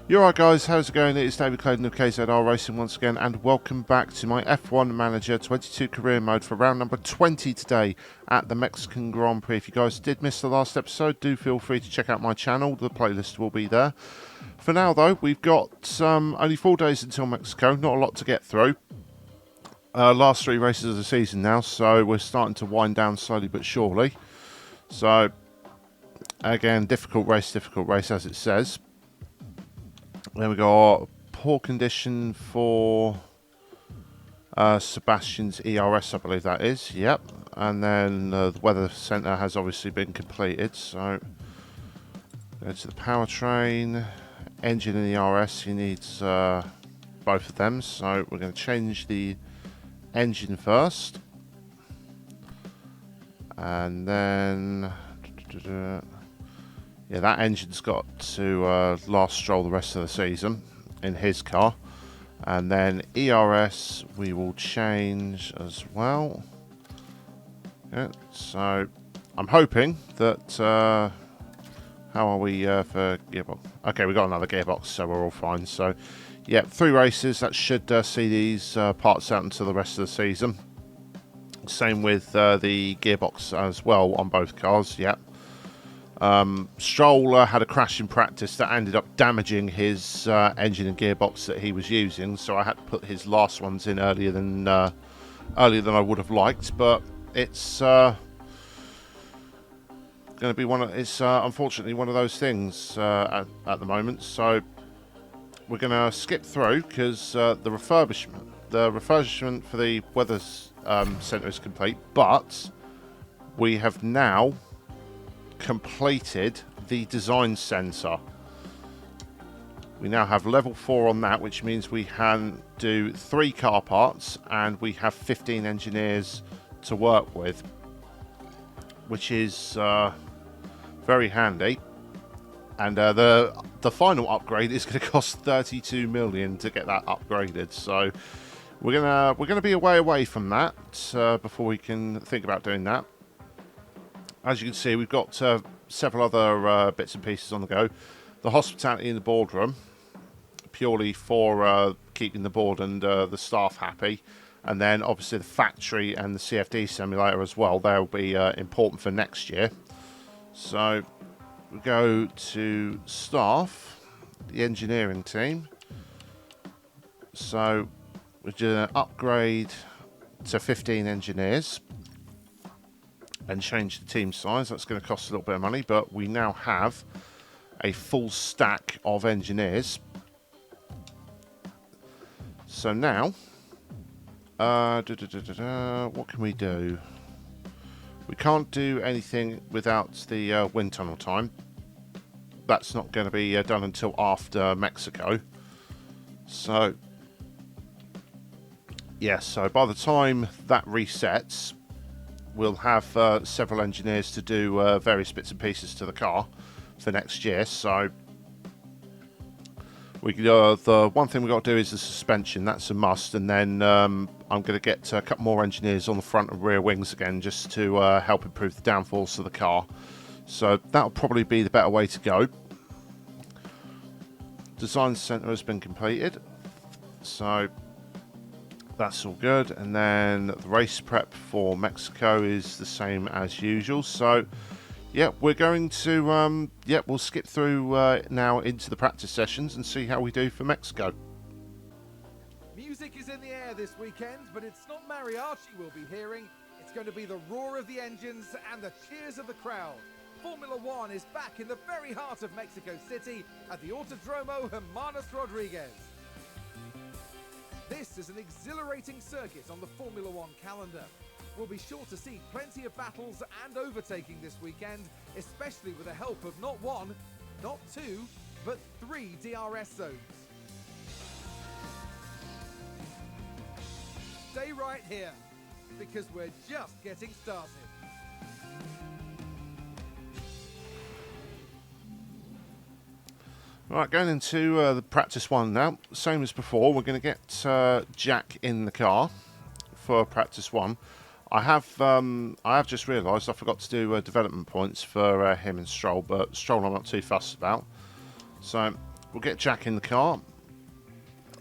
You alright guys, how's it going? It's David Clayton of KZR Racing once again, and welcome back to my F1 Manager 22 career mode for round number 20 today at the Mexican Grand Prix. If you guys did miss the last episode, do feel free to check out my channel, the playlist will be there. For now though, we've got only 4 days until Mexico, not a lot to get through. Last 3 races of the season now, so we're starting to wind down slowly but surely. So, again, difficult race as it says. Then we got poor condition for Sebastian's ERS, I believe that is. Yep. And then the weather centre has obviously been completed. So go to the powertrain, engine and ERS. He needs both of them. So we're going to change the engine first, and then. Yeah, that engine's got to last Stroll the rest of the season in his car. And then ERS we will change as well. Yeah, so I'm hoping that... how are we for gearbox? Okay, we got another gearbox, so we're all fine. So, yeah, 3 races. That should see these parts out until the rest of the season. Same with the gearbox as well on both cars, yeah. Stroll had a crash in practice that ended up damaging his engine and gearbox that he was using, so I had to put his last ones in earlier than I would have liked. But it's going to be unfortunately one of those things at the moment. So we're going to skip through because the refurbishment for the weather centre is complete, but we have now completed the design centre. We now have level 4 on that, which means we can do 3 car parts and we have 15 engineers to work with, which is very handy. And the final upgrade is going to cost 32 million to get that upgraded. So we're gonna be a way away from that before we can think about doing that. As you can see, we've got several other bits and pieces on the go. The hospitality in the boardroom, purely for keeping the board and the staff happy. And then obviously the factory and the CFD simulator as well. They'll be important for next year. So we go to staff, the engineering team. So we're going to upgrade to 15 engineers and change the team size. That's going to cost a little bit of money, but we now have a full stack of engineers. So now, what can we do? We can't do anything without the wind tunnel time. That's not going to be done until after Mexico. So, yeah, so by the time that resets, we'll have several engineers to do various bits and pieces to the car for next year. So the one thing we've got to do is the suspension. That's a must. And then I'm going to get a couple more engineers on the front and rear wings again, just to help improve the downforce of the car. So that'll probably be the better way to go. Design centre has been completed. So that's all good. And then the race prep for Mexico is the same as usual. So, yeah, we're going to, we'll skip through now into the practice sessions and see how we do for Mexico. Music is in the air this weekend, but it's not mariachi we'll be hearing. It's going to be the roar of the engines and the cheers of the crowd. Formula One is back in the very heart of Mexico City at the Autodromo Hermanos Rodriguez. This is an exhilarating circuit on the Formula One calendar. We'll be sure to see plenty of battles and overtaking this weekend, especially with the help of not 1, not 2, but 3 DRS zones. Stay right here, because we're just getting started. Right, going into the practice one now. Same as before, we're going to get Jack in the car for practice one. I have just realised I forgot to do development points for him and Stroll, but Stroll I'm not too fussed about. So we'll get Jack in the car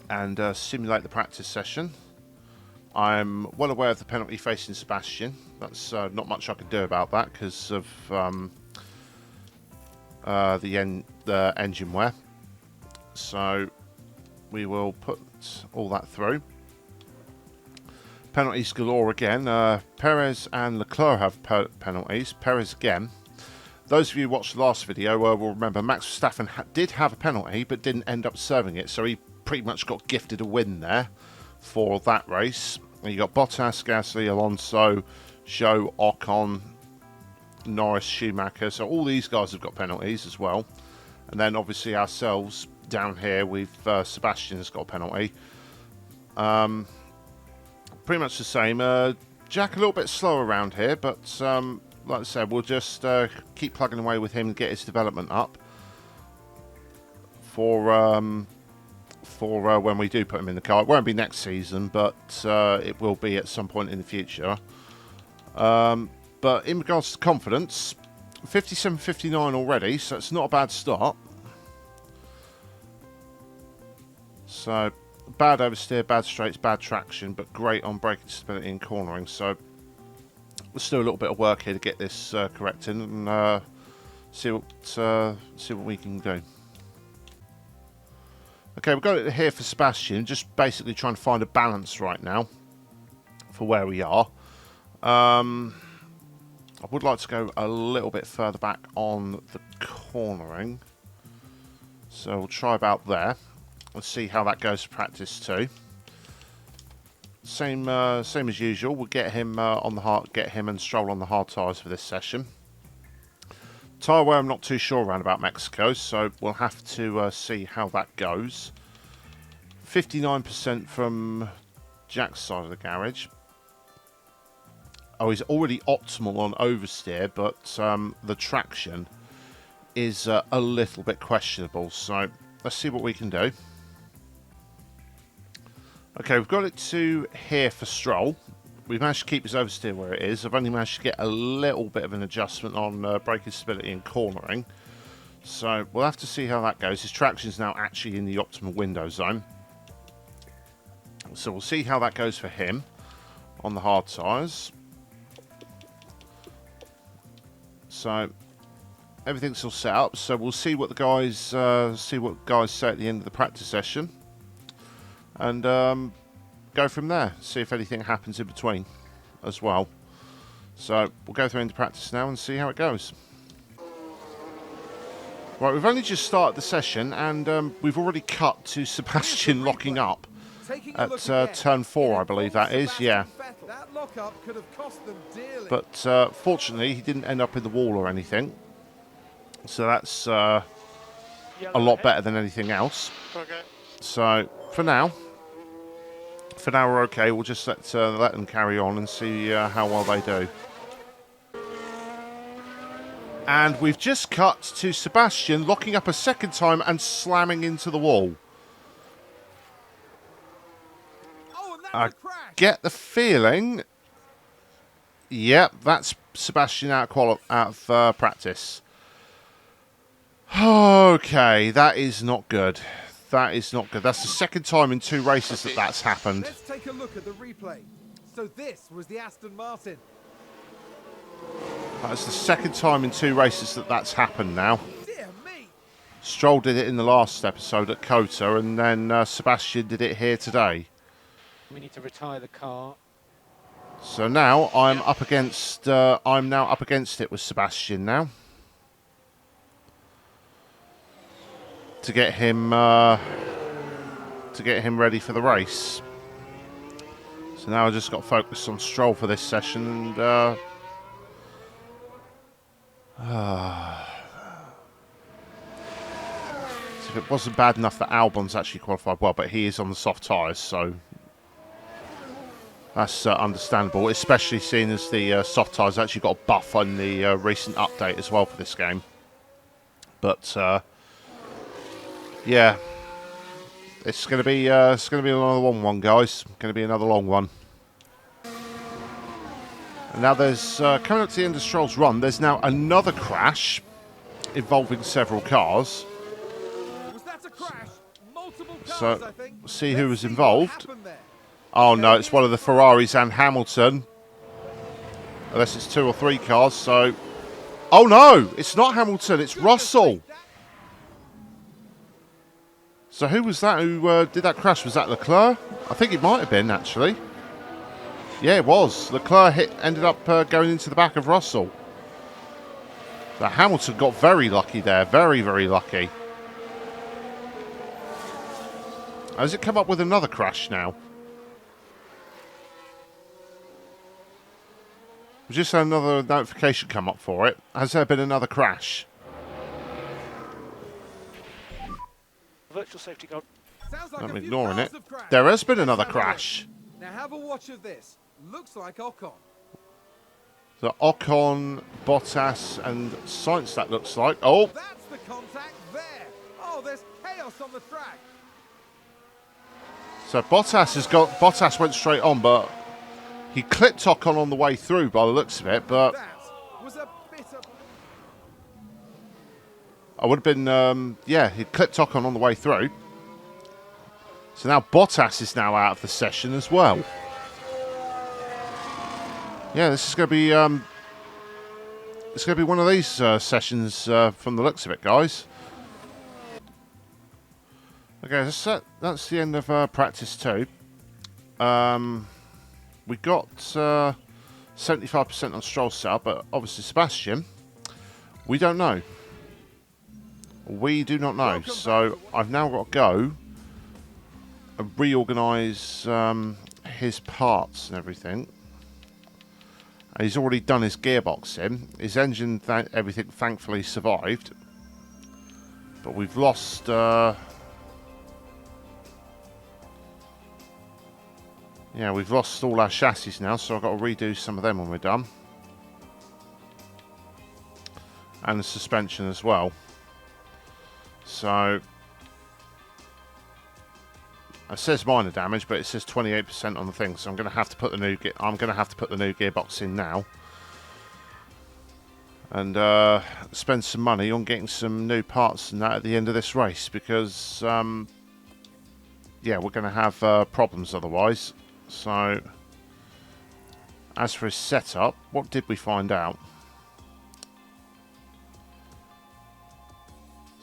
and simulate the practice session. I'm well aware of the penalty facing Sebastian. That's not much I can do about that because of the engine wear. So we will put all that through. Penalties galore again. Perez and Leclerc have penalties. Perez again. Those of you who watched the last video will remember Max Verstappen did have a penalty but didn't end up serving it, so he pretty much got gifted a win there for that race. And you got Bottas, Gasly, Alonso, Zhou, Ocon, Norris, Schumacher. So all these guys have got penalties as well. And then obviously ourselves down here, we've Sebastian has got a penalty. Pretty much the same. Jack a little bit slow around here, but like I said, we'll just keep plugging away with him and get his development up for when we do put him in the car. It won't be next season, but it will be at some point in the future. But in regards to confidence, 57.59 already, so it's not a bad start. So bad oversteer, bad straights, bad traction, but great on braking stability and cornering. So we'll still a little bit of work here to get this corrected and see what we can do. Okay, we've got it here for Sebastian, just basically trying to find a balance right now for where we are. I would like to go a little bit further back on the cornering. So we'll try about there. Let's see how that goes for practice too. Same as usual. We'll get him get him and Stroll on the hard tyres for this session. Tyre wear I'm not too sure around about Mexico, so we'll have to see how that goes. 59% from Jack's side of the garage. Oh, he's already optimal on oversteer, but the traction is a little bit questionable. So let's see what we can do. Okay, we've got it to here for Stroll. We've managed to keep his oversteer where it is. I've only managed to get a little bit of an adjustment on braking stability and cornering. So we'll have to see how that goes. His traction is now actually in the optimal window zone. So we'll see how that goes for him on the hard tyres. So everything's all set up. So we'll see what the guys say at the end of the practice session. And go from there, see if anything happens in between as well. So we'll go through into practice now and see how it goes. Right, we've only just started the session and we've already cut to Sebastian locking up at turn 4, I believe that is, yeah. But fortunately he didn't end up in the wall or anything, so that's a lot better than anything else. Okay. So for now we're okay. We'll just let them carry on and see how well they do. And we've just cut to Sebastian locking up a second time and slamming into the wall. I get the feeling, yep, that's Sebastian out of practice. Okay, that is not good. That is not good. That's the second time in 2 races that that's happened. Let's take a look at the replay. So this was the Aston Martin. That's the second time in 2 races that that's happened now. Dear me. Stroll did it in the last episode at Kota, and then Sebastian did it here today. We need to retire the car. So now I'm up against. I'm now up against it with Sebastian now. To get him ready for the race. So now I just got focused on Stroll for this session, and so if it wasn't bad enough that Albon's actually qualified well, but he is on the soft tyres, so that's understandable, especially seeing as the soft tyres actually got a buff on the recent update as well for this game. But yeah, it's going to be another long one, guys. Going to be another long one. And now there's coming up to the end of Stroll's run. There's now another crash involving several cars. Was that a crash? multiple cars, So, I think. see who Let's was see what involved. happened there. Oh no, it's one of the Ferraris and Hamilton. Unless it's 2 or 3 cars, so... Oh no, it's not Hamilton, it's Russell. So who was that who did that crash? Was that Leclerc? I think it might have been, actually. Yeah, it was. Leclerc ended up going into the back of Russell. So Hamilton got very lucky there. Very, very lucky. Has it come up with another crash now? We just had another notification come up for it. Has there been another crash? Virtual safety car. Sounds like I'm a few ignoring cars it. have crashed. There has been Let's another have a look. crash. Now have a watch of this. Looks like Ocon. So Ocon, Bottas and Sainz, that looks like. Oh, That's the contact there. Oh, there's chaos on the track. so Bottas went straight on, but he clipped Ocon on the way through by the looks of it, but That was a bit of... I would have been, yeah, he clipped Ocon on the way through. So now Bottas is now out of the session as well. Yeah, this is going to be, it's going to be one of these sessions from the looks of it, guys. Okay, that's the end of practice 2. We got 75% on Stroll setup, but obviously Sebastian, we don't know. We do not know. So I've now got to go and reorganise his parts and everything. And he's already done his gearbox in. His engine, everything thankfully survived. But we've lost... yeah, we've lost all our chassis now, so I've got to redo some of them when we're done. And the suspension as well. So... it says minor damage, but it says 28% on the thing, so I'm going to have to put the new gearbox in now, and spend some money on getting some new parts and that at the end of this race, because yeah, we're going to have problems otherwise. So, as for his setup, what did we find out?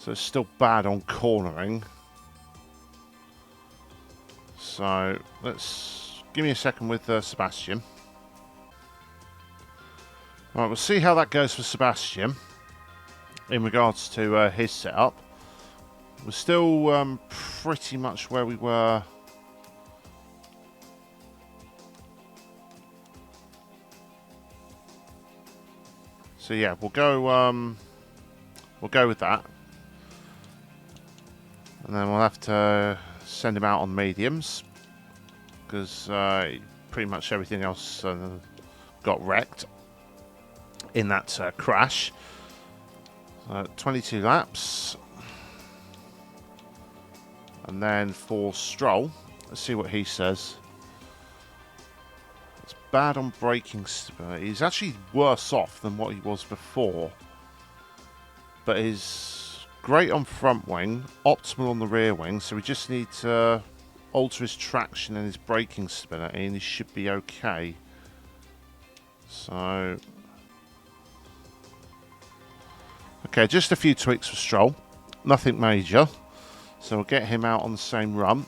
So it's still bad on cornering. So let's give me a second with Sebastian. Right, we'll see how that goes for Sebastian in regards to his setup. We're still pretty much where we were. So yeah, we'll go with that, and then we'll have to send him out on mediums, because pretty much everything else got wrecked in that crash. 22 laps, and then for Stroll, let's see what he says. It's bad on braking stability. He's actually worse off than what he was before, but he's great on front wing, optimal on the rear wing, so we just need to alter his traction and his braking stability, and he should be okay. So, okay, just a few tweaks for Stroll, nothing major, so we'll get him out on the same run,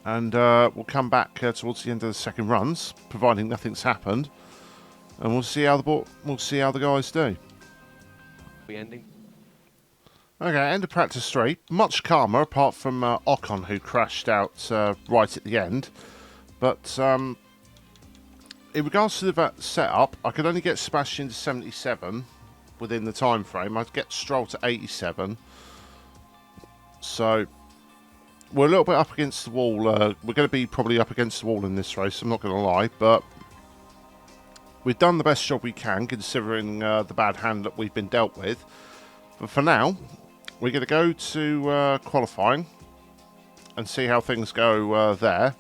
and we'll come back towards the end of the second runs, providing nothing's happened, and we'll see how the guys do. The ending. Okay, end of practice 3. Much calmer, apart from Ocon, who crashed out right at the end. But in regards to the setup, I could only get Sebastian to 77 within the time frame. I'd get Stroll to 87. So we're a little bit up against the wall. We're going to be probably up against the wall in this race, I'm not going to lie. But we've done the best job we can, considering the bad hand that we've been dealt with. But for now, we're going to go to qualifying and see how things go there.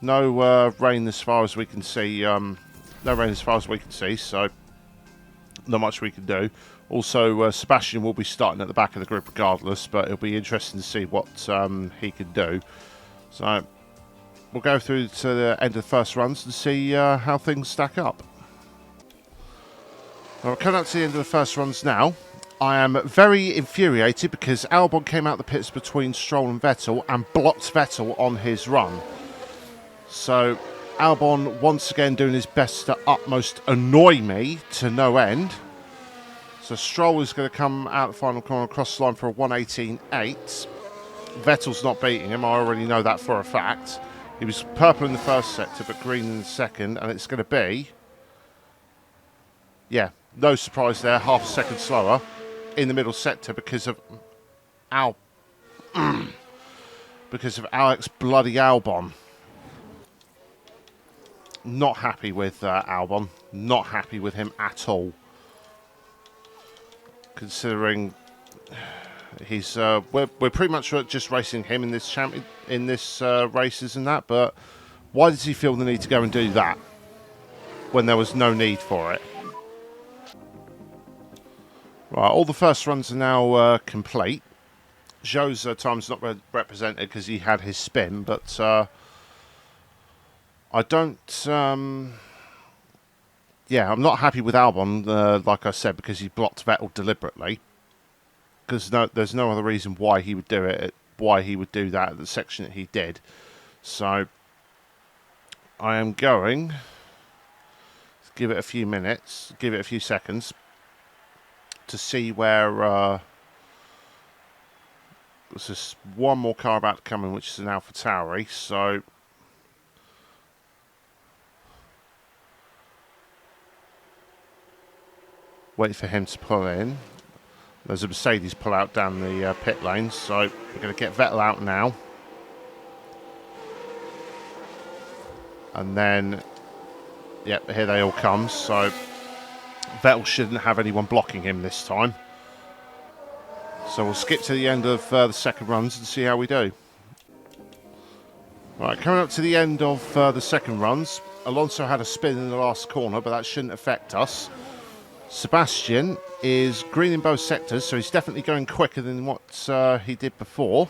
No rain as far as we can see. So not much we can do. Also, Sebastian will be starting at the back of the group regardless, but it'll be interesting to see what he can do. So we'll go through to the end of the first runs and see how things stack up. Well, we're coming up to the end of the first runs now. I am very infuriated because Albon came out the pits between Stroll and Vettel and blocked Vettel on his run. So Albon once again doing his best to utmost annoy me to no end. So Stroll is going to come out the final corner across the line for a 1:18.8. Vettel's not beating him, I already know that for a fact. He was purple in the first sector but green in the second, and it's going to be, yeah, no surprise there, half a second slower in the middle sector because of because of Alex bloody Albon. Not happy with Albon. Not happy with him at all. Considering he's we're pretty much just racing him in this races and that, but why does he feel the need to go and do that when there was no need for it? Right, all the first runs are now complete. Zhou's time's not represented because he had his spin, but I don't. Yeah, I'm not happy with Albon, like I said, because he blocked Vettel deliberately. Because there's no other reason why he would do it, why he would do that at the section that he did. So I am going to give it a few minutes, give it a few seconds to see where. There's just one more car about to come in, which is an AlphaTauri. So wait for him to pull in. There's a Mercedes pull out down the pit lane, so we're going to get Vettel out now. And then, yep, here they all come. So Vettel shouldn't have anyone blocking him this time. So we'll skip to the end of the second runs and see how we do. Right, coming up to the end of the second runs. Alonso had a spin in the last corner, but that shouldn't affect us. Sebastian is green in both sectors, so he's definitely going quicker than what he did before.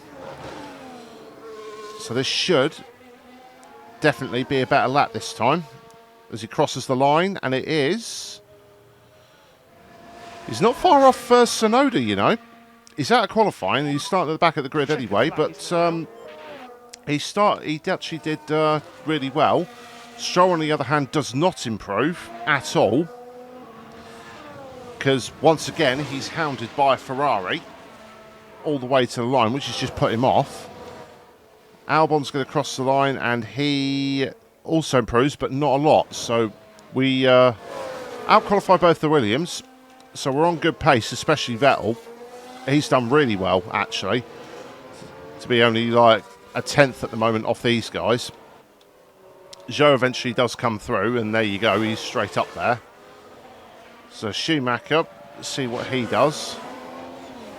So this should definitely be a better lap this time as he crosses the line, and it is. He's not far off Tsunoda, you know. He's out of qualifying. He's starting at the back of the grid anyway, but he actually did really well. Stroll, on the other hand, does not improve at all, because once again he's hounded by a Ferrari all the way to the line, which has just put him off. Albon's going to cross the line, and he also improves, but not a lot. So we out-qualify both the Williams, so we're on good pace, especially Vettel. He's done really well, actually, to be only like a tenth at the moment off these guys. Zhou eventually does come through, and there you go, he's straight up there. So Schumacher, see what he does.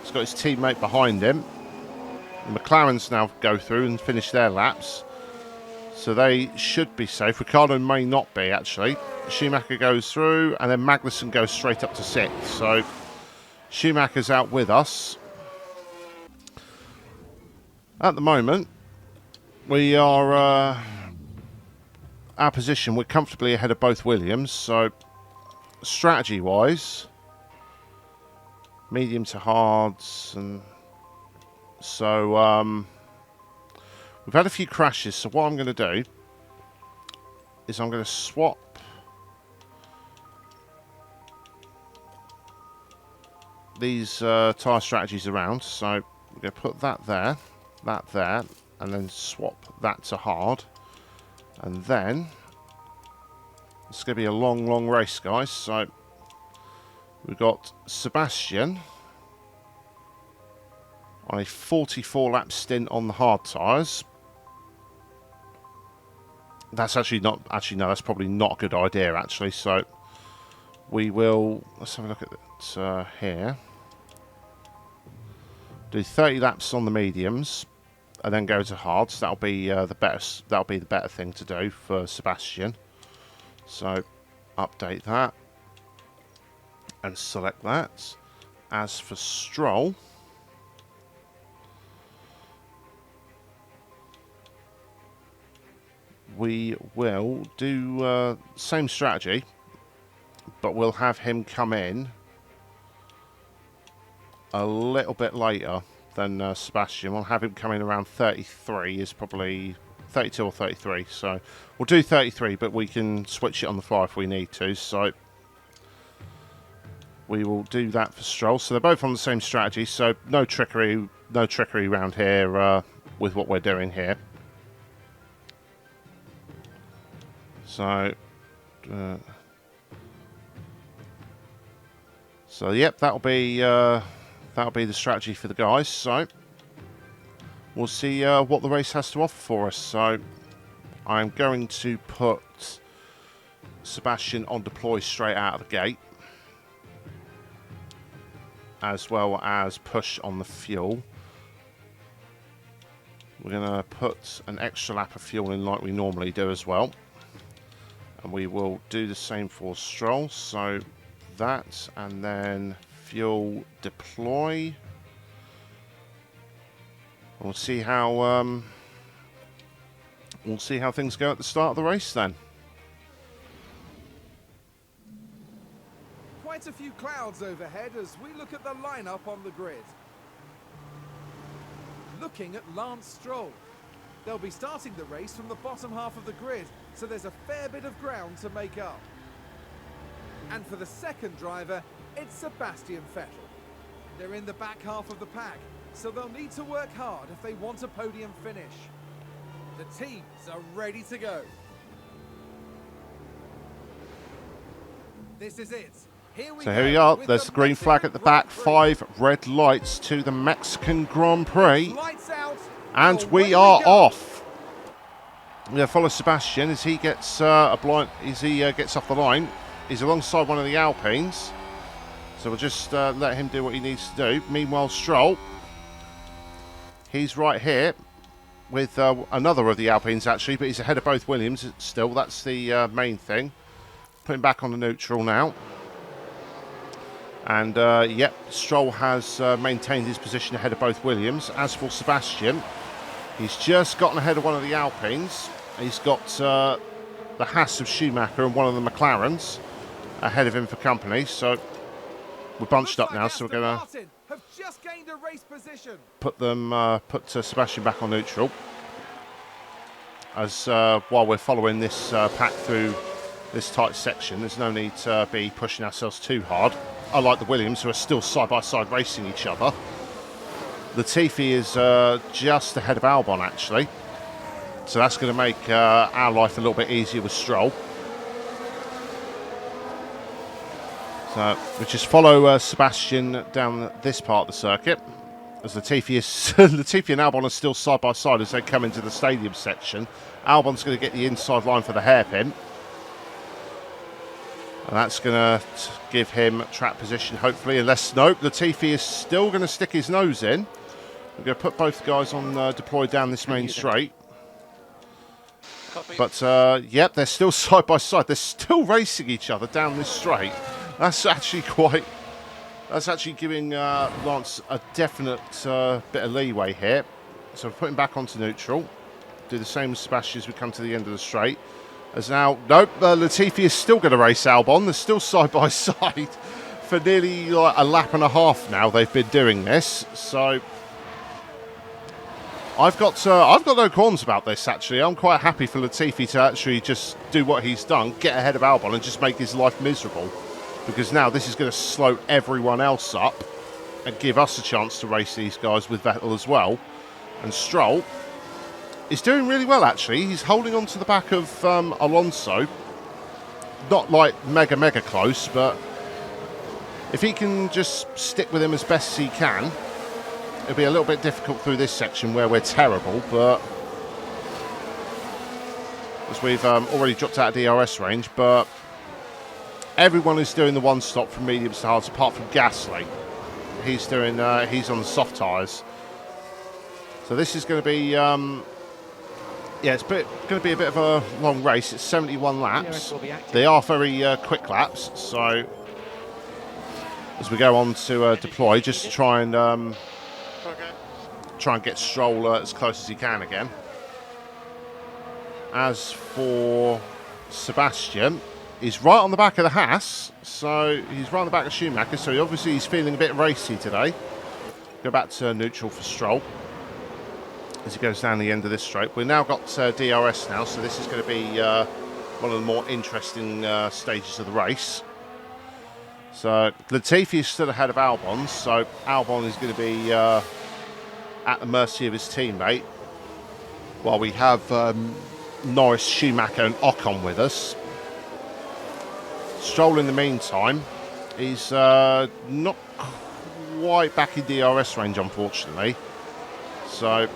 He's got his teammate behind him. The McLarens now go through and finish their laps, so they should be safe. Ricciardo may not be, actually. Schumacher goes through, and then Magnussen goes straight up to 6th. So Schumacher's out with us. At the moment, we are our position. We're comfortably ahead of both Williams. So strategy-wise, medium to hards, and so we've had a few crashes. So what I'm going to do is I'm going to swap these tyre strategies around. So we're going to put that there, and then swap that to hard, and then it's going to be a long race, guys. So we've got Sebastian on a 44 lap stint on the hard tyres. That's actually not, no, that's probably not a good idea, actually. So we will, let's have a look at it here. Do 30 laps on the mediums and then go to hards. That'll be the better thing to do for Sebastian. So update that and select that. as for Stroll, we will do same strategy, but we'll have him come in a little bit later than Sebastian. We'll have him come in around 33, is probably 32 or 33. So we'll do 33, but we can switch it on the fly if we need to. So we will do that for Stroll. So they're both on the same strategy. So no trickery around here with what we're doing here. So, yep, that'll be the strategy for the guys. So we'll see what the race has to offer for us. So I'm going to put Sebastian on deploy straight out of the gate, as well as push on the fuel. We're going to put an extra lap of fuel in like we normally do as well. And we will do the same for Stroll. So that, and then fuel deploy. We'll see how things go at the start of the race then. Quite a few clouds overhead as we look at the lineup on the grid. Looking at Lance Stroll. They'll be starting the race from the bottom half of the grid, so there's a fair bit of ground to make up. And for the second driver, it's Sebastian Vettel. They're in the back half of the pack, so they'll need to work hard if they want a podium finish. The teams are ready to go. This is it. Here we are. There's the green flag at the back. 5 red lights to the Mexican Grand Prix. Lights out. And we are off. We'll follow Sebastian as he gets gets off the line. He's alongside one of the Alpines, so we'll just let him do what he needs to do. Meanwhile, Stroll, he's right here with another of the Alpines actually, but he's ahead of both Williams still. That's the main thing. Putting back on the neutral now. And yep, Stroll has maintained his position ahead of both Williams. As for Sebastian, he's just gotten ahead of one of the Alpines. He's got the Haas of Schumacher and one of the McLarens ahead of him for company. So we're bunched up now, so we're going to put Sebastian back on neutral. As while we're following this pack through this tight section, there's no need to be pushing ourselves too hard. Unlike the Williams, who are still side-by-side racing each other. Latifi is just ahead of Albon, actually. So that's going to make our life a little bit easier with Stroll. So we just follow Sebastian down this part of the circuit. As Latifi and Albon are still side-by-side as they come into the stadium section. Albon's going to get the inside line for the hairpin. And that's going to give him track position, hopefully, unless, nope, Latifi is still going to stick his nose in. We're going to put both guys on deployed down this main straight. But, yep, they're still side by side. They're still racing each other down this straight. That's actually giving Lance a definite bit of leeway here. So we're putting back onto neutral. Do the same as Sebastian as we come to the end of the straight. As now, nope, Latifi is still going to race Albon. They're still side by side for nearly like a lap and a half now. They've been doing this, so I've got no qualms about this. Actually, I'm quite happy for Latifi to actually just do what he's done, get ahead of Albon, and just make his life miserable. Because now this is going to slow everyone else up and give us a chance to race these guys with Vettel as well. And Stroll is doing really well, actually. He's holding on to the back of Alonso. Not like mega close, but if he can just stick with him as best as he can, it'll be a little bit difficult through this section where we're terrible, but as we've already dropped out of DRS range, but everyone is doing the one stop from mediums to hards apart from Gasly. He's on the soft tyres. So this is going to be it's going to be a bit of a long race. It's 71 laps. They are very quick laps, so as we go on to deploy, just to try and get Stroll as close as he can again. As for Sebastian, he's right on the back of the Haas, so he's right on the back of Schumacher, so obviously he's feeling a bit racy today. Go back to neutral for Stroll as he goes down the end of this straight. We've now got DRS now, so this is going to be one of the more interesting stages of the race. So Latifi is still ahead of Albon, so Albon is going to be at the mercy of his teammate, while we have Norris, Schumacher and Ocon with us. Stroll in the meantime, he's not quite back in DRS range, unfortunately. So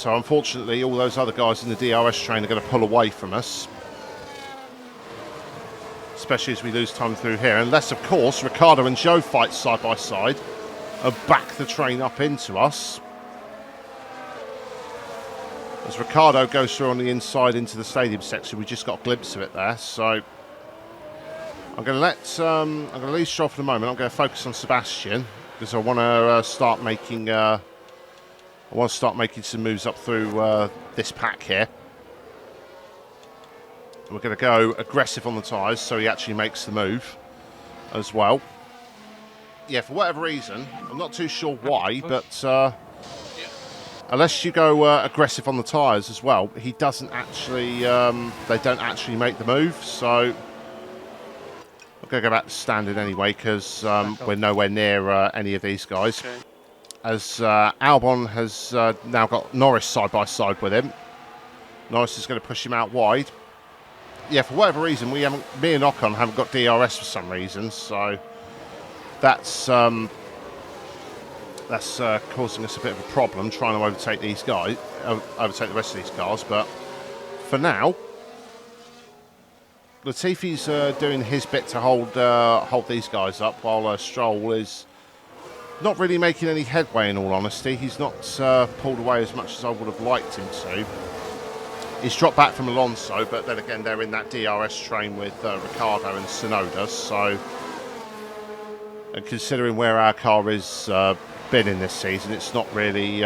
unfortunately all those other guys in the DRS train are going to pull away from us, especially as we lose time through here, unless of course Ricciardo and Zhou fight side by side and back the train up into us. As Ricciardo goes through on the inside into the stadium section, we just got a glimpse of it there. So I'm going to leave Stroll for the moment. I'm going to focus on Sebastian because I want to start making some moves up through this pack here. We're going to go aggressive on the tyres so he actually makes the move as well. Yeah, for whatever reason, I'm not too sure why, but unless you go aggressive on the tyres as well, he doesn't actually, they don't actually make the move. So I'm going to go back to standard anyway because we're nowhere near any of these guys. Okay. As Albon has now got Norris side by side with him. Norris is going to push him out wide. Yeah, for whatever reason, me and Ocon haven't got DRS for some reason, so that's causing us a bit of a problem trying to overtake these guys, overtake the rest of these cars. But for now, Latifi's doing his bit to hold these guys up, while Stroll is not really making any headway. In all honesty, he's not pulled away as much as I would have liked him to. He's dropped back from Alonso, but then again, they're in that DRS train with Ricciardo and Tsunoda. So, and considering where our car has been in this season, it's not really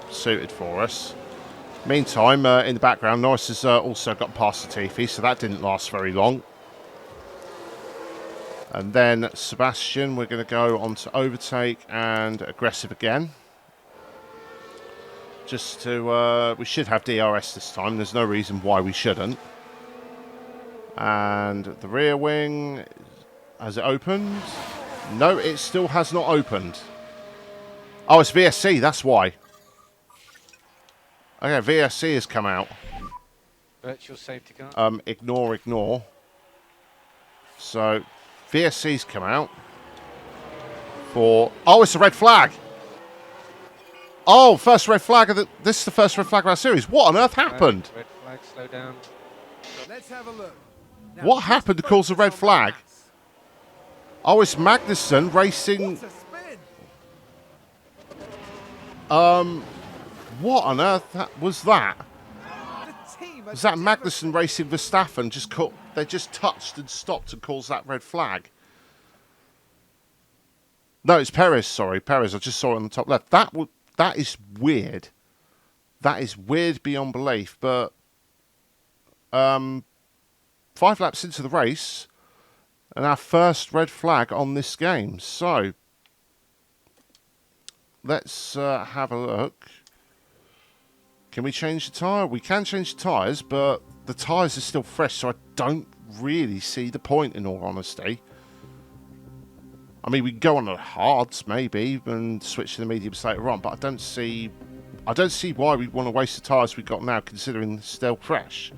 suited for us. Meantime, in the background, Norris has also got past Latifi, so that didn't last very long. And then Sebastian, we're going to go on to overtake and aggressive again. Just to, we should have DRS this time. There's no reason why we shouldn't. And the rear wing, has it opened? No, it still has not opened. Oh, it's VSC, that's why. Okay, VSC has come out. Virtual safety car. Ignore. So, VSC's come out. For, oh, it's a red flag. Oh, first red flag of the, this is the first red flag of our series. What on earth happened? Red flag, slow down. So let's have a look. Now, What happened to cause a red flag? Oh, it's Magnussen racing. What a spin! What on earth was that? The team Was that Magnussen racing Verstappen? They just touched and stopped and caused that red flag. No, it's Perez. Sorry, Perez. I just saw it on the top left. That is weird. That is weird beyond belief. But 5 laps into the race, and our first red flag on this game. So let's have a look. Can we change the tyre? We can change the tyres, but the tyres are still fresh, so I don't really see the point, in all honesty. I mean, we can go on the hards, maybe, and switch to the mediums later on, but I don't see why we want to waste the tyres we've got now, considering they're still fresh.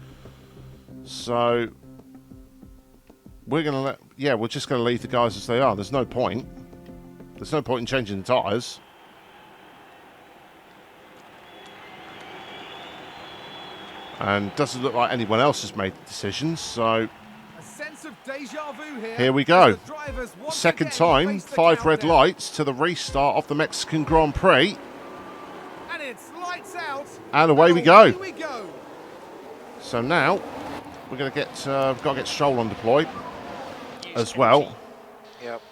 So we're just going to leave the guys as they are. There's no point. There's no point in changing the tyres. And doesn't look like anyone else has made the decisions, so A sense of deja vu here we go. as the drivers once Second again time, face the 5 red countdown. lights to the restart of the Mexican Grand Prix. And it's lights out. And away we Away go. we go. So now we're going to get, we've got to get Stroll on deploy as well. Yep.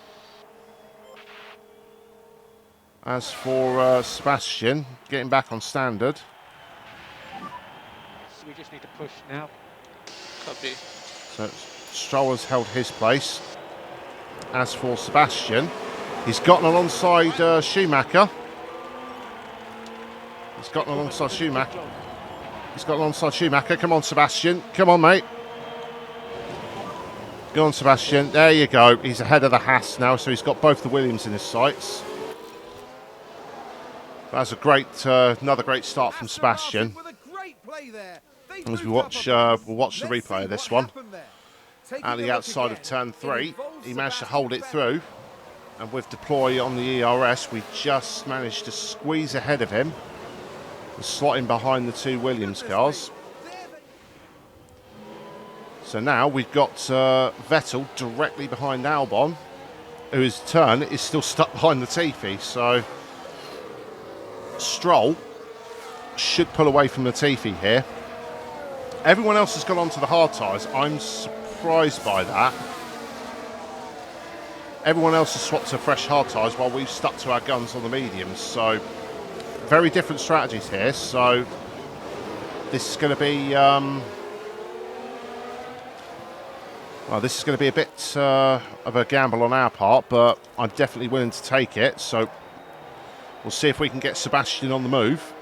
As for Sebastian, getting back on standard. So we just need to push now. Copy. So Stroll has held his place. As for Sebastian, he's gotten alongside Schumacher. He's gotten alongside Schumacher. He's got alongside Schumacher. Come on, Sebastian. Come on, mate. Go on, Sebastian. There you go. He's ahead of the Haas now, so he's got both the Williams in his sights. That's a great, another great start from Sebastian. As we watch, we'll watch the replay of this one. At the outside of turn 3, he managed to hold it through, and with deploy on the ERS, we just managed to squeeze ahead of him, and slot in behind the 2 Williams cars. So now we've got Vettel directly behind Albon, whose turn is still stuck behind the Latifi. So Stroll should pull away from Latifi here. Everyone else has gone on to the hard tyres. I'm surprised by that. Everyone else has swapped to fresh hard tyres while we've stuck to our guns on the mediums. So very different strategies here. So this is going to be well, this is going to be a bit of a gamble on our part, but I'm definitely willing to take it. So we'll see if we can get Sebastian on the move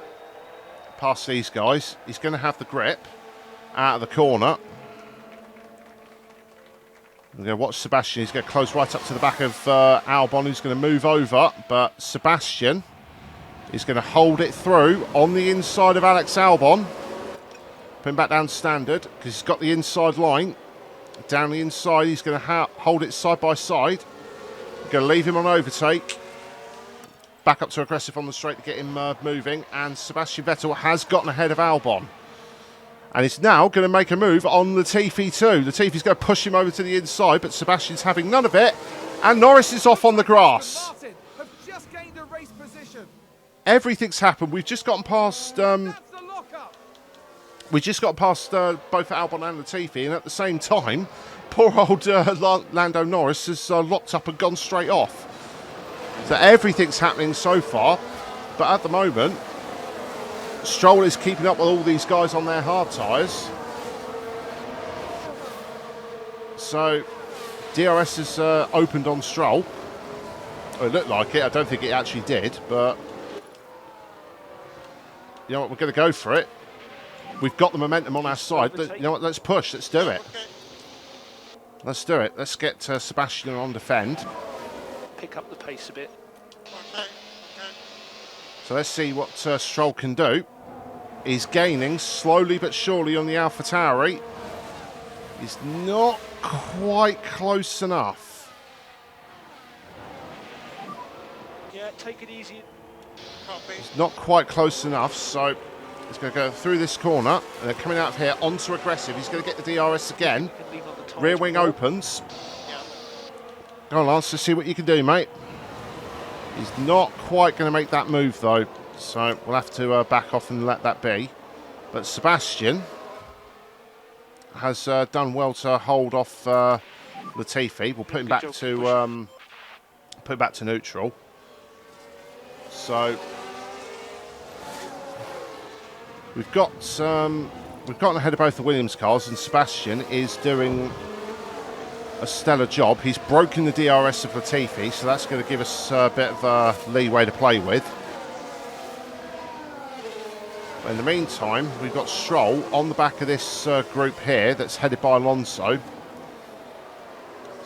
past these guys. He's going to have the grip out of the corner. We're going to watch Sebastian. He's going to close right up to the back of Albon, who's going to move over. But Sebastian is going to hold it through on the inside of Alex Albon. Put him back down standard because he's got the inside line. Down the inside, he's going to hold it side by side. Going to leave him on overtake. Back up to aggressive on the straight to get him moving. And Sebastian Vettel has gotten ahead of Albon. And he's now going to make a move on Latifi too. Latifi's going to push him over to the inside, but Sebastian's having none of it. And Norris is off on the grass. Everything's happened. We've just gotten past... We just got past both Albon and Latifi, and at the same time, poor old Lando Norris has locked up and gone straight off. So everything's happening so far, but at the moment, Stroll is keeping up with all these guys on their hard tyres. So DRS has opened on Stroll. Oh, it looked like it. I don't think it actually did, but you know what? We're going to go for it. We've got the momentum on our side. You know what? Let's push. Let's do it. Let's do it. Let's get Sebastian on defend. Pick up the pace a bit. So let's see what Stroll can do. He's gaining slowly but surely on the AlphaTauri. He's not quite close enough. Yeah, take it easy. He's not quite close enough, so he's going to go through this corner, and they're coming out of here onto aggressive. He's going to get the DRS again. Rear wing opens. Go on, Lance, let's see what you can do, mate. He's not quite going to make that move, though, so we'll have to back off and let that be. But Sebastian has done well to hold off Latifi. We'll put him back to neutral. So we've gotten ahead of both the Williams cars, and Sebastian is doing a stellar job. He's broken the DRS of Latifi, so that's going to give us a bit of leeway to play with. But in the meantime, we've got Stroll on the back of this group here that's headed by Alonso.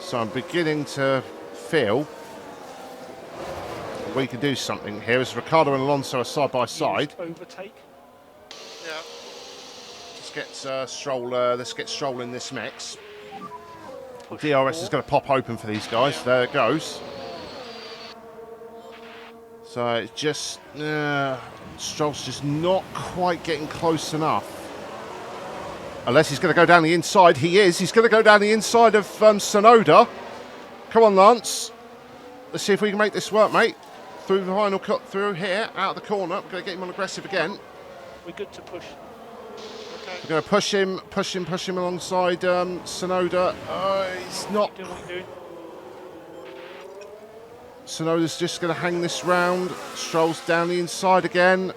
So I'm beginning to feel we can do something here as Ricciardo and Alonso are side by side. Overtake. Yeah. Let's get Stroll in this mix. DRS is going to pop open for these guys. Yeah. There it goes. So it's just Stroll's just not quite getting close enough. Unless he's going to go down the inside. He is. He's going to go down the inside of Tsunoda. Come on, Lance. Let's see if we can make this work, mate. Through the final cut through here, out of the corner. We're going to get him on aggressive again. We're good to push. Okay. We're going to push him alongside Tsunoda. He's not. What are you doing? Tsunoda's just going to hang this round. Stroll's down the inside again.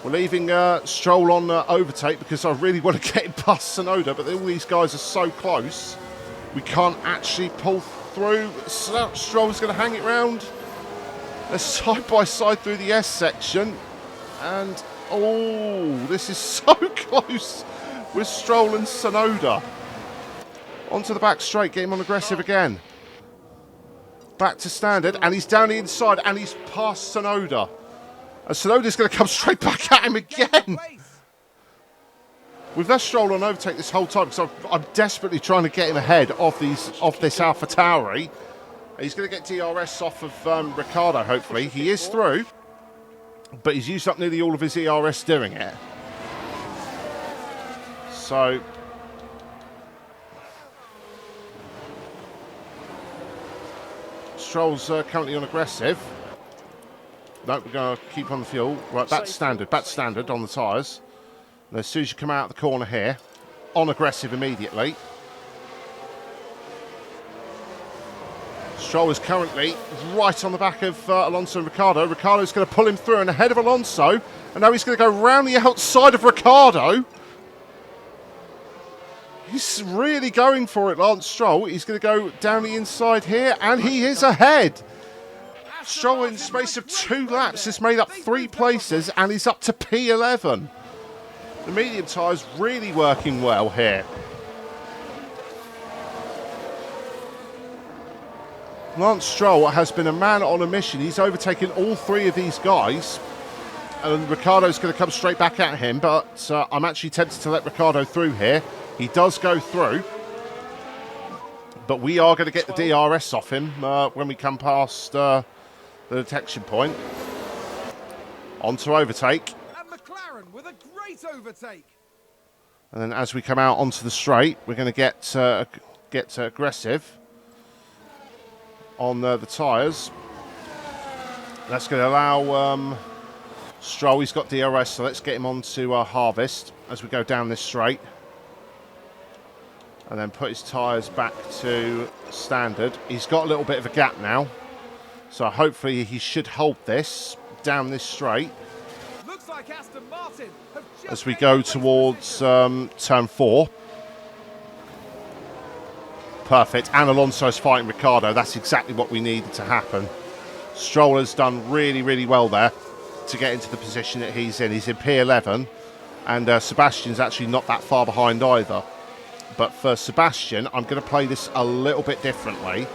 We're leaving Stroll on overtake because I really want to get him past Tsunoda, but all these guys are so close. We can't actually pull through. Stroll's going to hang it round. They're side by side through the S section. And, oh, this is so close with Stroll and Tsunoda. Onto the back straight, get him on aggressive again. Back to standard, and he's down the inside, and he's past Tsunoda. And Tsunoda's going to come straight back at him again. We've left Stroll on overtake this whole time because I'm desperately trying to get him ahead of this AlphaTauri. He's going to get DRS off of Ricciardo, hopefully. He is through, but he's used up nearly all of his ERS doing it. So Stroll's currently on aggressive. No, we're going to keep on the fuel. Right, that's standard. That's standard on the tyres. And as soon as you come out of the corner here, on aggressive immediately. Stroll is currently right on the back of Alonso and Ricciardo. Ricciardo's going to pull him through and ahead of Alonso. And now he's going to go round the outside of Ricciardo. He's really going for it, Lance Stroll. He's going to go down the inside here, and he is ahead. Stroll, in the space of 2 laps, has made up 3 places, and he's up to P11. The medium tyre's really working well here. Lance Stroll has been a man on a mission. He's overtaken all 3 of these guys, and Ricciardo's going to come straight back at him, but I'm actually tempted to let Ricciardo through here. He does go through, but we are going to get the DRS off him when we come past the detection point. On to overtake. And McLaren with a great overtake. And then as we come out onto the straight, we're going to get aggressive on the tyres. That's going to allow Stroll, he's got DRS, so let's get him onto Harvest as we go down this straight. And then put his tyres back to standard. He's got a little bit of a gap now, so hopefully he should hold this down this straight. Looks like Aston Martin have just as we go towards turn 4. Perfect. And Alonso's fighting Ricciardo. That's exactly what we needed to happen. Stroll has done really, really well there to get into the position that he's in. He's in P11, and Sebastian's actually not that far behind either. But for Sebastian, I'm going to play this a little bit differently.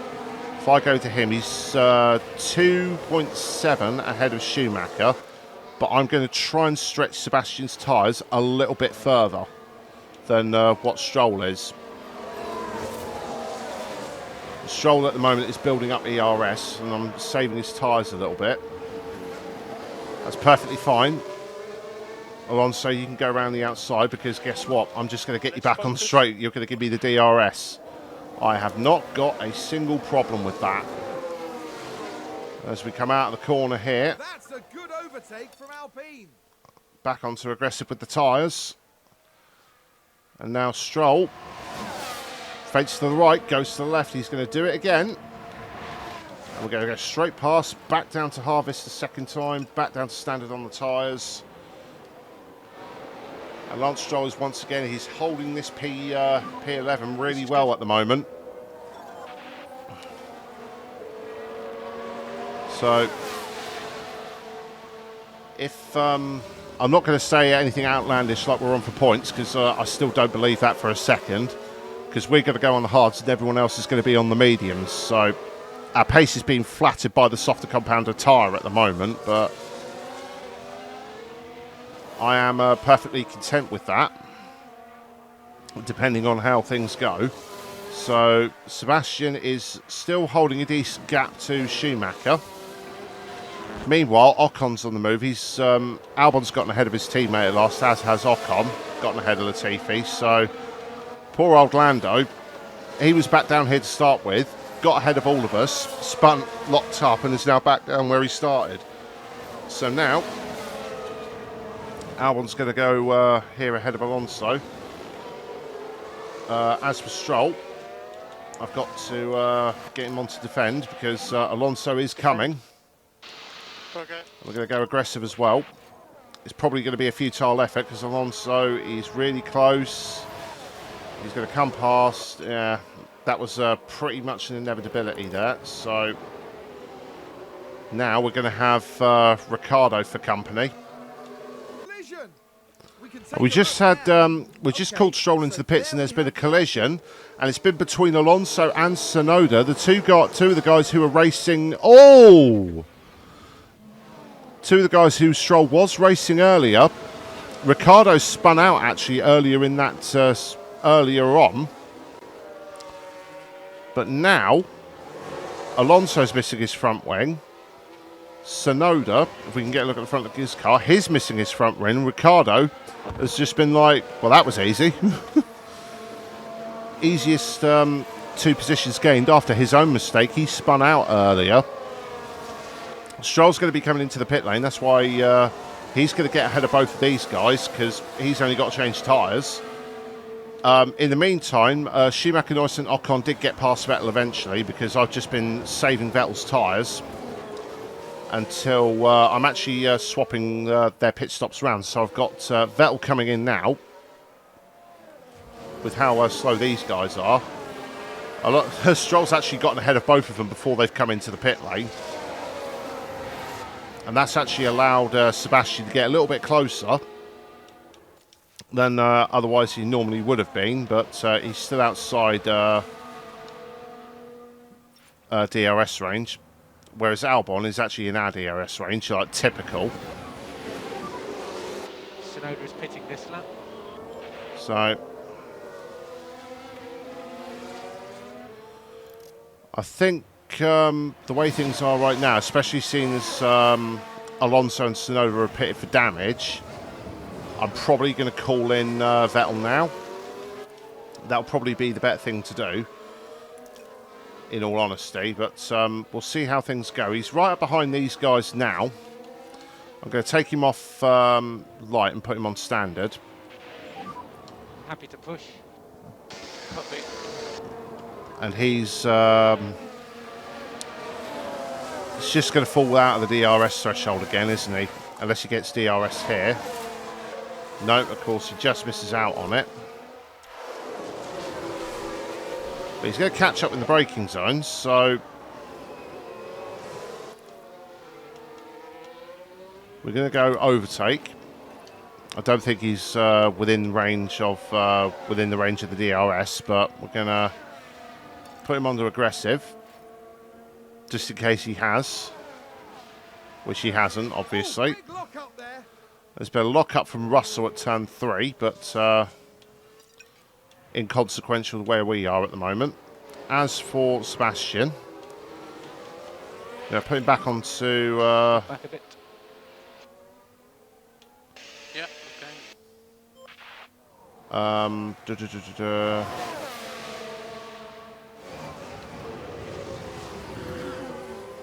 If I go to him, he's 2.7 ahead of Schumacher. But I'm going to try and stretch Sebastian's tyres a little bit further than what Stroll is. Stroll at the moment is building up ERS, and I'm saving his tyres a little bit. That's perfectly fine. Alonso, you can go around the outside, because guess what? I'm just going to get you back on straight. You're going to give me the DRS. I have not got a single problem with that. As we come out of the corner here. That's a good overtake from Alpine. Back onto aggressive with the tyres. And now Stroll. Fades to the right, goes to the left. He's going to do it again. And we're going to go straight past, back down to Harvest the second time, back down to standard on the tyres. And Lance Stroll is once again, he's holding this P11 really well at the moment. So, if I'm not going to say anything outlandish like we're on for points, because I still don't believe that for a second, because we're going to go on the hards and everyone else is going to be on the mediums. So, our pace is being flattered by the softer compounder tyre at the moment, but I am perfectly content with that, depending on how things go. So Sebastian is still holding a decent gap to Schumacher. Meanwhile, Ocon's on the move. He's Albon's gotten ahead of his teammate at last, as has Ocon, gotten ahead of Latifi. So poor old Lando, he was back down here to start with, got ahead of all of us, spun, locked up, and is now back down where he started. So now Albon's going to go here ahead of Alonso. As for Stroll, I've got to get him on to defend because Alonso is coming. Okay. We're going to go aggressive as well. It's probably going to be a futile effort because Alonso is really close. He's going to come past. Yeah, that was pretty much an inevitability there. So now we're going to have Ricciardo for company. We just called Stroll into the pits, and there's been a collision, and it's been between Alonso and Tsunoda, two of the guys who were racing. Oh, two of the guys who Stroll was racing earlier. Ricciardo spun out actually earlier in that earlier on, but now Alonso's missing his front wing. Tsunoda, if we can get a look at the front of his car, he's missing his front wing. Ricciardo has just been like, well, that was easy. Easiest 2 positions gained after his own mistake. He spun out earlier. Stroll's going to be coming into the pit lane. That's why he's going to get ahead of both of these guys because he's only got to change tyres. In the meantime, Schumacher, Norris and Ocon did get past Vettel eventually because I've just been saving Vettel's tyres until I'm actually swapping their pit stops around. So I've got Vettel coming in now with how slow these guys are. Stroll's actually gotten ahead of both of them before they've come into the pit lane. And that's actually allowed Sebastian to get a little bit closer than otherwise he normally would have been. But he's still outside DRS range. Whereas Albon is actually in our DRS range, like typical. Tsunoda is pitting this lap. So I think the way things are right now, especially seeing as Alonso and Tsunoda are pitted for damage, I'm probably going to call in Vettel now. That'll probably be the better thing to do, in all honesty, but we'll see how things go. He's right up behind these guys now. I'm going to take him off light and put him on standard. Happy to push. And he's just going to fall out of the DRS threshold again, isn't he? Unless he gets DRS here. No, of course, he just misses out on it. But he's going to catch up in the braking zones, so we're going to go overtake. I don't think he's within the range of the DRS, but we're going to put him under aggressive, just in case he has, which he hasn't, obviously. There's been a lock-up from Russell at turn 3, but inconsequential where we are at the moment. As for Sebastian, put him back onto back a bit. Yeah, okay.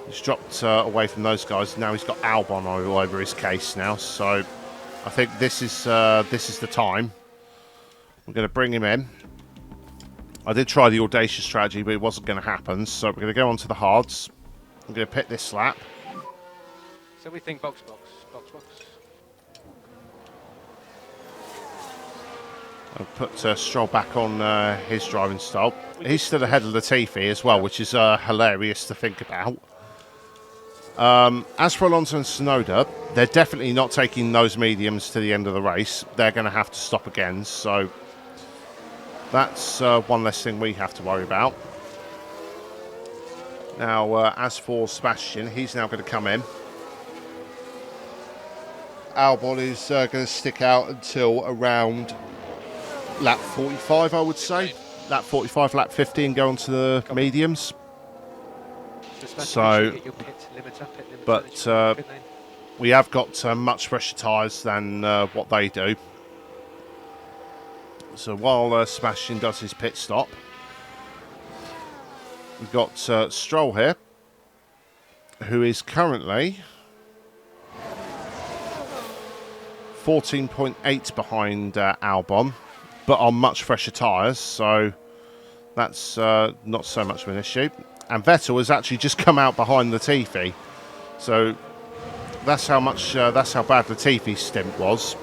He's dropped away from those guys. Now he's got Albon all over his case now, so I think this is the time. We're going to bring him in. I did try the audacious strategy, but it wasn't going to happen. So we're going to go on to the hards. I'm going to pit this lap. So we think box. I'll put Stroll back on his driving style. He's still ahead of Latifi as well, which is hilarious to think about. As for Alonso and Tsunoda, they're definitely not taking those mediums to the end of the race. They're going to have to stop again, so that's one less thing we have to worry about. Now, as for Sebastian, he's now going to come in. Albon is going to stick out until around lap 45, I would say. Lap 45, lap 50, and go on to the mediums. So, but we have got much fresher tyres than what they do. So while Sebastian does his pit stop, we've got Stroll here, who is currently 14.8 behind Albon, but on much fresher tyres. So That's not so much of an issue. And Vettel has actually just come out behind Latifi. So that's how bad Latifi's stint was.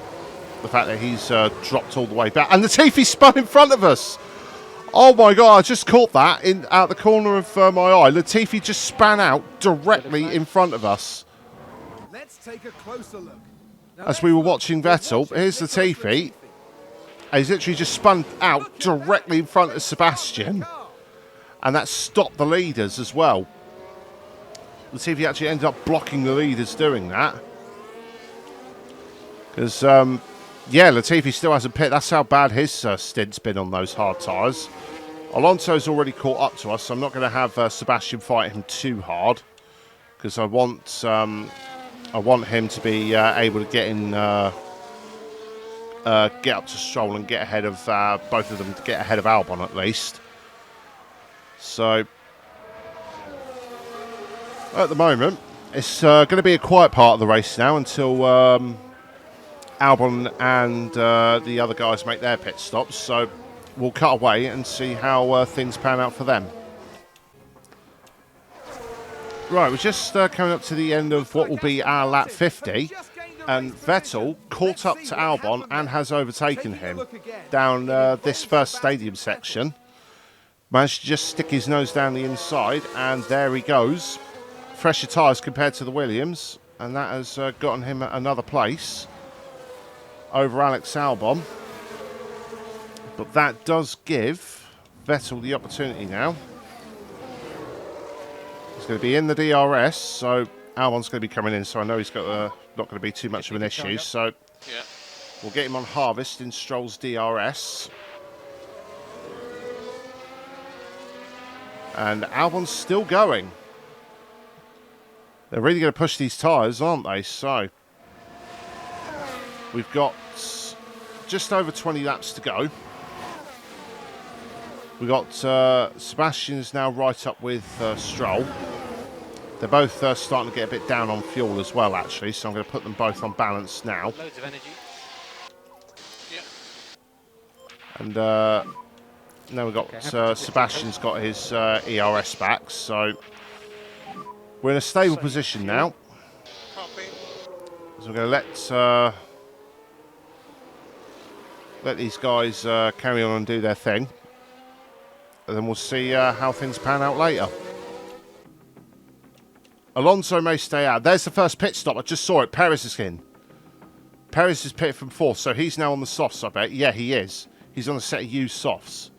The fact that he's dropped all the way back. And Latifi spun in front of us. Oh my God, I just caught that out the corner of my eye. Latifi just span out directly in front of us. Let's take a closer look. Now As we were watching Vettel, here's Latifi. He's literally just spun out directly in front of Sebastian. And that stopped the leaders as well. Latifi actually ended up blocking the leaders doing that. Because, yeah, Latifi still hasn't pitted. That's how bad his stint's been on those hard tyres. Alonso's already caught up to us, so I'm not going to have Sebastian fight him too hard. Because I want him to be able to get in, get up to Stroll and get ahead of both of them, to get ahead of Albon at least. So, at the moment, it's going to be a quiet part of the race now until Albon and the other guys make their pit stops. So, we'll cut away and see how things pan out for them. Right, we're just coming up to the end of what will be our lap 50. And Vettel caught up to Albon and has overtaken him down this first stadium section. Managed to just stick his nose down the inside, and there he goes. Fresher tyres compared to the Williams, and that has gotten him another place over Alex Albon. But that does give Vettel the opportunity now. He's going to be in the DRS, so Albon's going to be coming in, so I know he's got not going to be too much of an issue. So we'll get him on harvest in Stroll's DRS. And Albon's still going. They're really going to push these tyres, aren't they? So we've got just over 20 laps to go. We've got Sebastian's now right up with Stroll. They're both starting to get a bit down on fuel as well, actually. So I'm going to put them both on balance now. Loads of energy. And now we've got Sebastian's got his ERS back, so we're in a stable position now. Copy. So we're going to let these guys carry on and do their thing, and then we'll see how things pan out later. Alonso may stay out. There's the first pit stop. I just saw it. Perez is in. Perez is pitted from fourth, so he's now on the softs, I bet. Yeah, he is. He's on a set of used softs.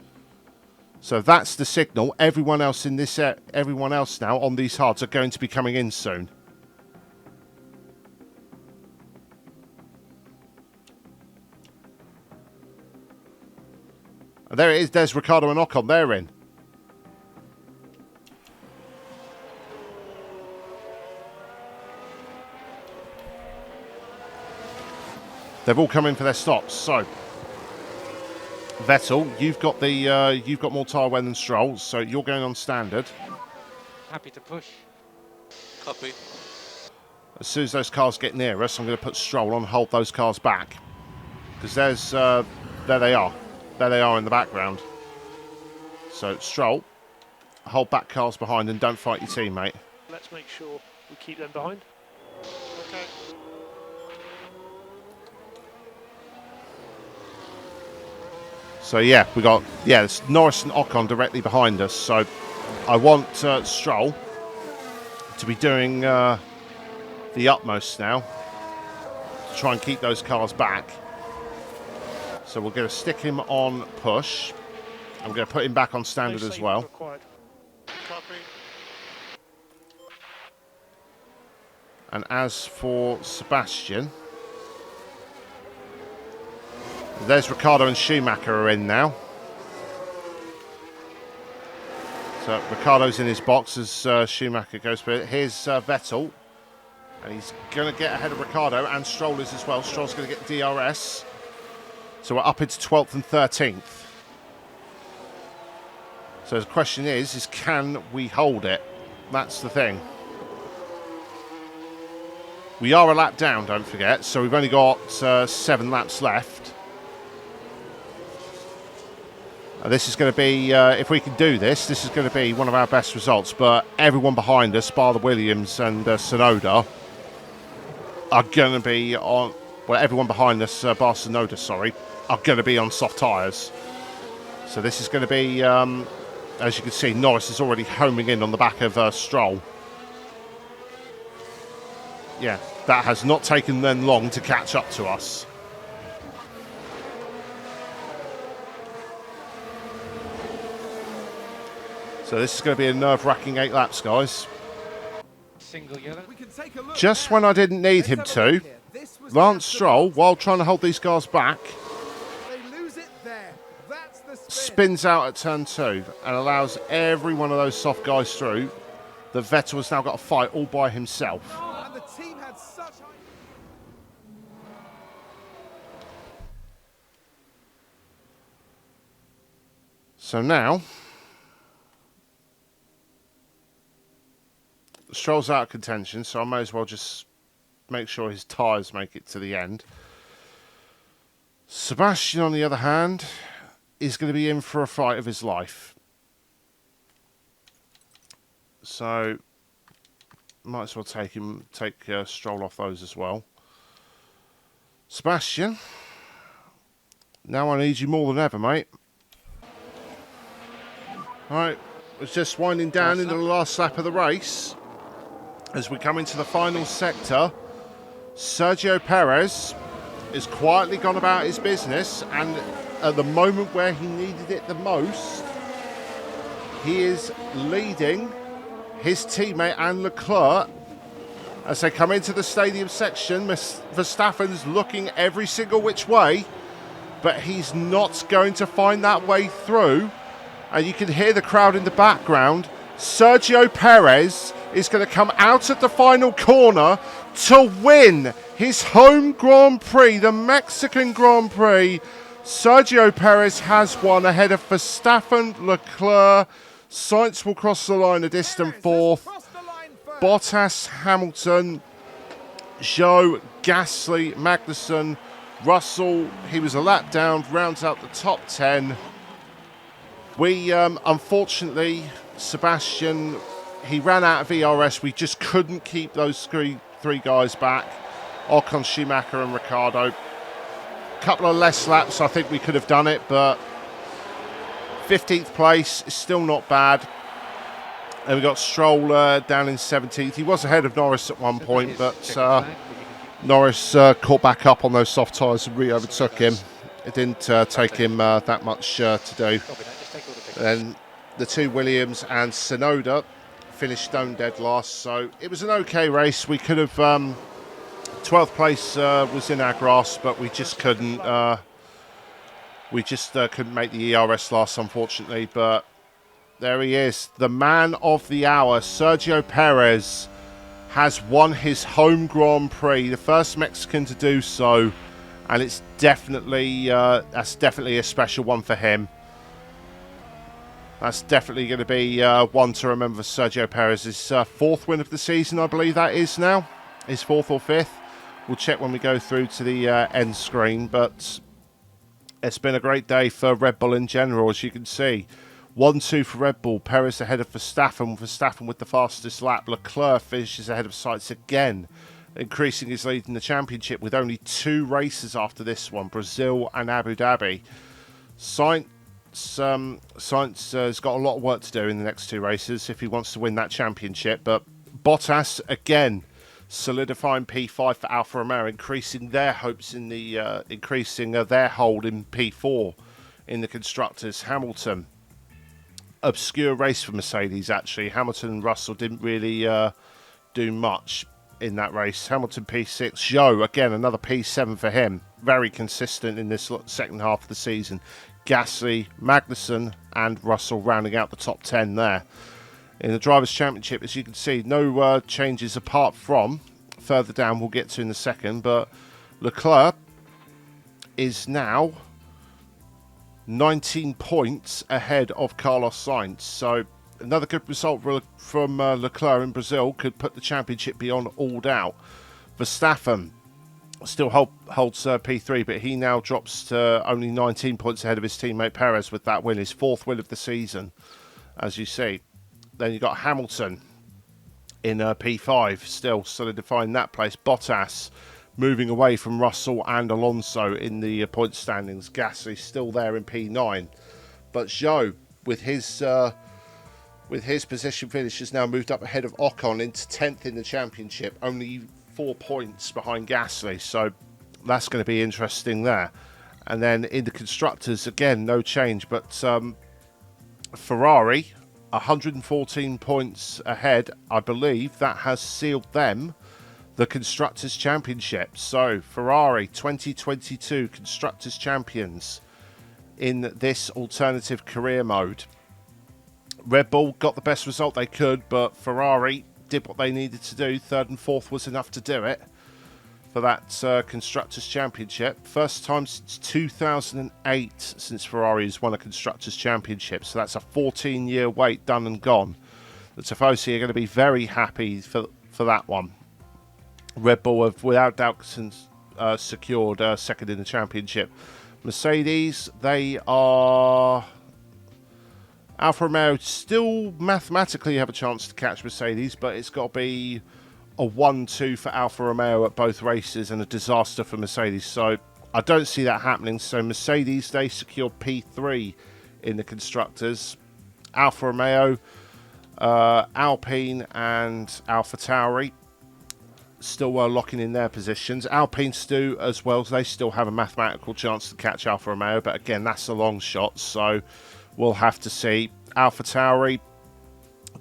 So that's the signal. Everyone else in this, everyone else now on these hards are going to be coming in soon. And there it is. There's Ricciardo and Ocon. They're in. They've all come in for their stops. So, Vettel, you've got more tyre wear than Stroll, so you're going on standard. Happy to push. Copy. As soon as those cars get near us, I'm going to put Stroll on, hold those cars back, because there they are. There they are in the background. So Stroll, hold back cars behind and don't fight your teammate. Let's make sure we keep them behind. Okay. So yeah, we got it's Norris and Ocon directly behind us. So I want Stroll to be doing the utmost now to try and keep those cars back. So we're going to stick him on push. I'm going to put him back on standard No as safety well. required. Copy. And as for Sebastian, there's Ricciardo and Schumacher are in now. So Ricciardo's in his box as Schumacher goes for it. Here's Vettel. And he's going to get ahead of Ricciardo, and Stroll is as well. Stroll's going to get DRS. So we're up into 12th and 13th. So the question is can we hold it? That's the thing. We are a lap down, don't forget. So we've only got 7 laps left. This is going to be, if we can do this, this is going to be one of our best results. But everyone behind us, bar the Williams and Sonoda, are going to be on... Well, everyone behind us, bar Sonoda, sorry, are going to be on soft tyres. So this is going to be, as you can see, Norris is already homing in on the back of Stroll. Yeah, that has not taken them long to catch up to us. So this is going to be a nerve-wracking 8 laps, guys. Single yellow. We can take a look Just now. when I didn't need him Let's have a to, look here. This was Lance the Stroll, aftermath. while trying to hold these cars back, They lose it there. That's the spin. spins out at turn 2 and allows every one of those soft guys through. The Vettel has now got a fight all by himself. And the team had such high... So now, Stroll's out of contention, so I may as well just make sure his tyres make it to the end. Sebastian, on the other hand, is going to be in for a fight of his life. So, might as well take Stroll off those as well. Sebastian, now I need you more than ever, mate. Alright, it's just winding down into the last lap of the race. As we come into the final sector, Sergio Perez has quietly gone about his business, and at the moment where he needed it the most, he is leading his teammate and Leclerc as they come into the stadium section. Verstappen's looking every single which way, but he's not going to find that way through. And you can hear the crowd in the background. Sergio Perez is going to come out at the final corner to win his home Grand Prix, the Mexican Grand Prix. Sergio Perez has won ahead of Verstappen, Leclerc. Sainz will cross the line a distant fourth. Bottas, Hamilton, Zhou, Gasly, Magnussen, Russell. He was a lap down, rounds out the top 10. We, unfortunately, Sebastian, he ran out of ERS. We just couldn't keep those three guys back. Ocon, Schumacher and Ricciardo. Couple of less laps, I think we could have done it, but 15th place is still not bad. And we got Stroll down in 17th. He was ahead of Norris at one point, but Norris caught back up on those soft tyres and re-overtook him. It didn't take him that much to do. Then the two Williams and Sonoda finished stone dead last, so it was an okay race. We could have 12th place was in our grasp, but we just couldn't couldn't make the ERS last, unfortunately. But there he is, the man of the hour. Sergio Perez has won his home Grand Prix, the first Mexican to do so, and it's definitely that's definitely a special one for him. That's definitely going to be one to remember for Sergio Perez. His fourth win of the season, I believe that is now. His fourth or fifth. We'll check when we go through to the end screen. But it's been a great day for Red Bull in general, as you can see. 1-2 for Red Bull. Perez ahead of Verstappen. Verstappen with the fastest lap. Leclerc finishes ahead of Sainz again, increasing his lead in the championship with only 2 races after this one, Brazil and Abu Dhabi. Sainz has got a lot of work to do in the next 2 races if he wants to win that championship. But Bottas again solidifying P5 for Alfa Romeo, increasing their hopes in the increasing their hold in P4 in the constructors. Hamilton, obscure race for Mercedes actually. Hamilton and Russell didn't really do much in that race. Hamilton P6, Zhou again another P7 for him, very consistent in this second half of the season. Gasly, Magnussen and Russell rounding out the top 10 there. In the Drivers' Championship, as you can see, no changes apart from further down we'll get to in a second, but Leclerc is now 19 points ahead of Carlos Sainz. So another good result from Leclerc in Brazil could put the championship beyond all doubt. Verstappen still holds P3, but he now drops to only 19 points ahead of his teammate Perez with that win, his 4th win of the season, as you see. Then you've got Hamilton in P5, still solidifying that place. Bottas moving away from Russell and Alonso in the point standings. Gasly still there in P9, but Zhou, with his position finish, has now moved up ahead of Ocon into 10th in the championship, only 4 points behind Gasly, so that's going to be interesting there. And then in the constructors, again, no change, but Ferrari 114 points ahead. I believe that has sealed them the Constructors Championship. So Ferrari 2022 Constructors Champions in this alternative career mode. Red Bull got the best result they could, but Ferrari did what they needed to do. 3rd and 4th was enough to do it for that Constructors Championship. First time since 2008 since Ferrari has won a Constructors Championship, so that's a 14-year wait done and gone. The Tifosi are going to be very happy for that one. Red Bull have without doubt secured 2nd in the championship. Mercedes, they are... Alfa Romeo still mathematically have a chance to catch Mercedes, but it's got to be a 1-2 for Alfa Romeo at both races and a disaster for Mercedes. So I don't see that happening. So Mercedes, they secured P3 in the Constructors. Alfa Romeo, Alpine and AlphaTauri still locking in their positions. Alpine do as well, so they still have a mathematical chance to catch Alfa Romeo, but again, that's a long shot, so we'll have to see. AlphaTauri,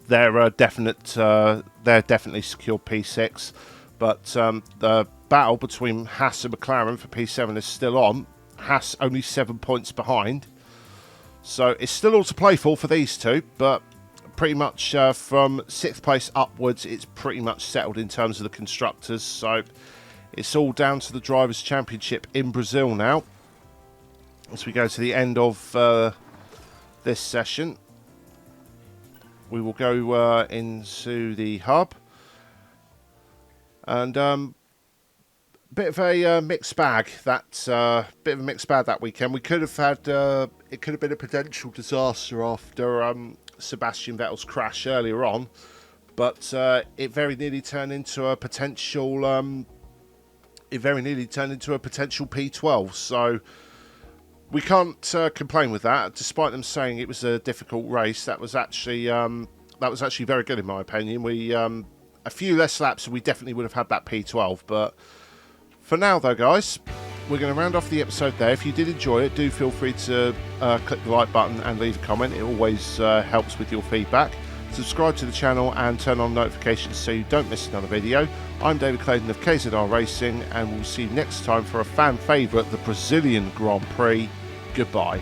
they're definitely secured P6, but the battle between Haas and McLaren for P7 is still on. Haas only 7 points behind, so it's still all to play for these two, but pretty much from 6th place upwards, it's pretty much settled in terms of the Constructors, so it's all down to the Drivers' Championship in Brazil now. As we go to the end of this session, we will go into the hub, and bit of a mixed bag. That weekend. We could have had it could have been a potential disaster after Sebastian Vettel's crash earlier on, but it very nearly turned into a potential P12. So we can't complain with that, despite them saying it was a difficult race. That was actually very good in my opinion. We a few less laps, and we definitely would have had that P12. But for now, though, guys, we're going to round off the episode there. If you did enjoy it, do feel free to click the like button and leave a comment. It always helps with your feedback. Subscribe to the channel and turn on notifications so you don't miss another video. I'm David Clayton of KZR Racing, and we'll see you next time for a fan favourite, the Brazilian Grand Prix. Goodbye.